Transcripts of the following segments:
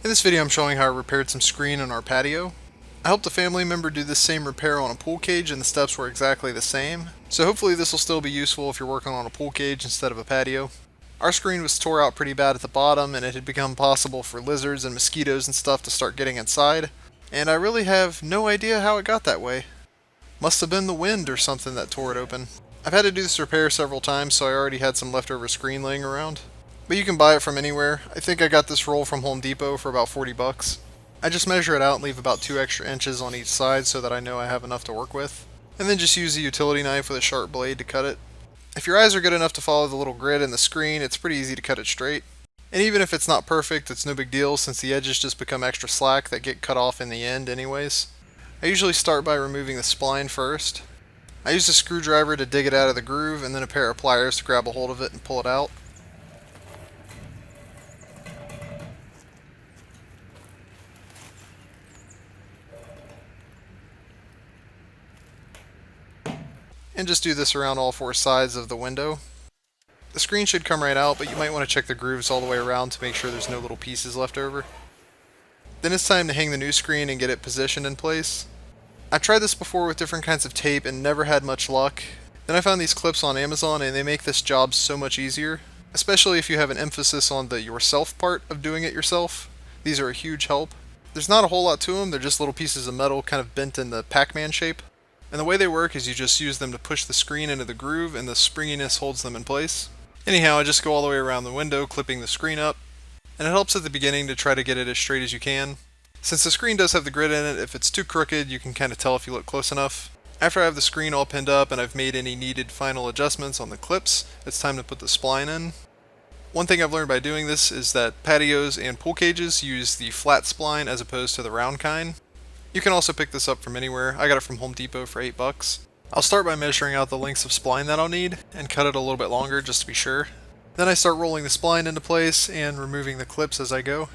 In this video I'm showing how I repaired some screen on our patio. I helped a family member do this same repair on a pool cage and the steps were exactly the same. So hopefully this will still be useful if you're working on a pool cage instead of a patio. Our screen was tore out pretty bad at the bottom and it had become possible for lizards and mosquitoes and stuff to start getting inside. And I really have no idea how it got that way. Must have been the wind or something that tore it open. I've had to do this repair several times, so I already had some leftover screen laying around. But you can buy it from anywhere. I think I got this roll from Home Depot for about 40 bucks. I just measure it out and leave about 2 extra inches on each side so that I know I have enough to work with. And then just use a utility knife with a sharp blade to cut it. If your eyes are good enough to follow the little grid in the screen, it's pretty easy to cut it straight. And even if it's not perfect, it's no big deal since the edges just become extra slack that get cut off in the end anyways. I usually start by removing the spline first. I use a screwdriver to dig it out of the groove and then a pair of pliers to grab a hold of it and pull it out. And just do this around all 4 sides of the window. The screen should come right out, but you might want to check the grooves all the way around to make sure there's no little pieces left over. Then it's time to hang the new screen and get it positioned in place. I tried this before with different kinds of tape and never had much luck. Then I found these clips on Amazon and they make this job so much easier, especially if you have an emphasis on the yourself part of doing it yourself. These are a huge help. There's not a whole lot to them, they're just little pieces of metal kind of bent in the Pac-Man shape. And the way they work is you just use them to push the screen into the groove and the springiness holds them in place. Anyhow, I just go all the way around the window, clipping the screen up. And it helps at the beginning to try to get it as straight as you can. Since the screen does have the grid in it, if it's too crooked, you can kind of tell if you look close enough. After I have the screen all pinned up and I've made any needed final adjustments on the clips, it's time to put the spline in. One thing I've learned by doing this is that patios and pool cages use the flat spline as opposed to the round kind. You can also pick this up from anywhere. I got it from Home Depot for 8 bucks. I'll start by measuring out the lengths of spline that I'll need and cut it a little bit longer just to be sure. Then I start rolling the spline into place and removing the clips as I go.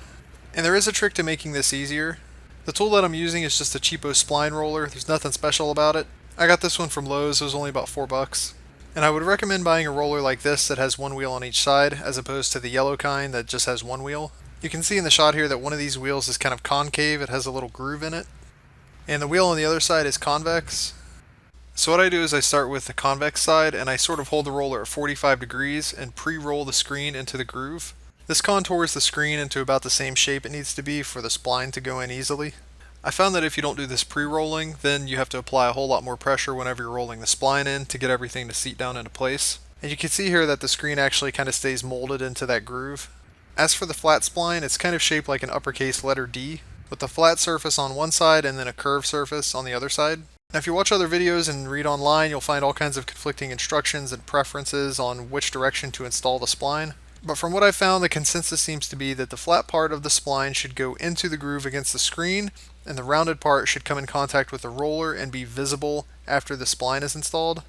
And there is a trick to making this easier. The tool that I'm using is just a cheapo spline roller. There's nothing special about it. I got this one from Lowe's. It was only about 4 bucks. And I would recommend buying a roller like this that has one wheel on each side as opposed to the yellow kind that just has one wheel. You can see in the shot here that one of these wheels is kind of concave. It has a little groove in it. And the wheel on the other side is convex. So what I do is I start with the convex side and I sort of hold the roller at 45 degrees and pre-roll the screen into the groove. This contours the screen into about the same shape it needs to be for the spline to go in easily. I found that if you don't do this pre-rolling, then you have to apply a whole lot more pressure whenever you're rolling the spline in to get everything to seat down into place. And you can see here that the screen actually kind of stays molded into that groove. As for the flat spline, it's kind of shaped like an uppercase letter D, with a flat surface on one side and then a curved surface on the other side. Now if you watch other videos and read online, you'll find all kinds of conflicting instructions and preferences on which direction to install the spline. But from what I've found, the consensus seems to be that the flat part of the spline should go into the groove against the screen, and the rounded part should come in contact with the roller and be visible after the spline is installed.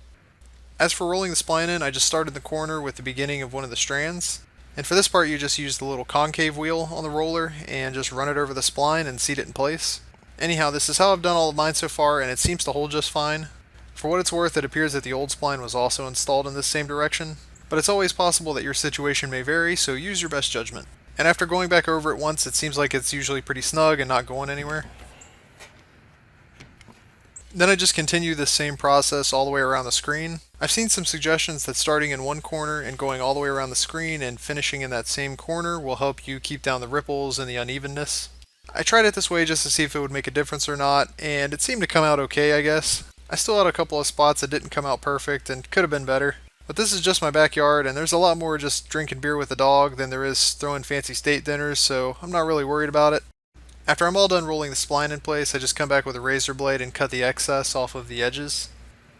As for rolling the spline in, I just start in the corner with the beginning of one of the strands. And for this part you just use the little concave wheel on the roller and just run it over the spline and seat it in place. Anyhow, this is how I've done all of mine so far and it seems to hold just fine. For what it's worth, it appears that the old spline was also installed in this same direction. But it's always possible that your situation may vary, so use your best judgment. And after going back over it once, it seems like it's usually pretty snug and not going anywhere. Then I just continue this same process all the way around the screen. I've seen some suggestions that starting in one corner and going all the way around the screen and finishing in that same corner will help you keep down the ripples and the unevenness. I tried it this way just to see if it would make a difference or not, and it seemed to come out okay, I guess. I still had a couple of spots that didn't come out perfect and could have been better. But this is just my backyard, and there's a lot more just drinking beer with a dog than there is throwing fancy state dinners, so I'm not really worried about it. After I'm all done rolling the spline in place, I just come back with a razor blade and cut the excess off of the edges.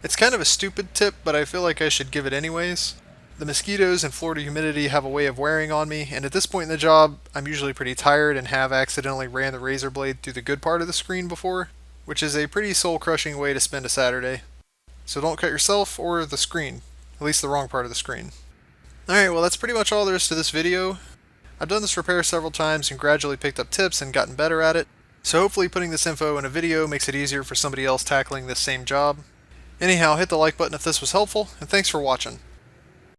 It's kind of a stupid tip, but I feel like I should give it anyways. The mosquitoes and Florida humidity have a way of wearing on me, and at this point in the job, I'm usually pretty tired and have accidentally ran the razor blade through the good part of the screen before, which is a pretty soul-crushing way to spend a Saturday. So don't cut yourself or the screen. At least the wrong part of the screen. Alright, well that's pretty much all there is to this video. I've done this repair several times and gradually picked up tips and gotten better at it. So hopefully putting this info in a video makes it easier for somebody else tackling this same job. Anyhow, hit the like button if this was helpful, and thanks for watching.